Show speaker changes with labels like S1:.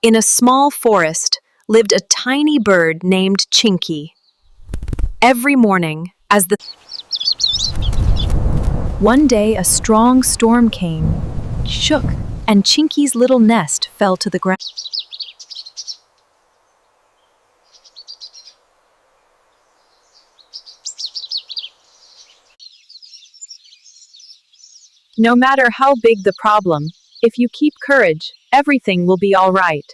S1: In a small forest lived a tiny bird named Chinky. Every morning, one day a strong storm came, shook, and Chinky's little nest fell to the ground. No matter how big the problem, if you keep courage, everything will be all right.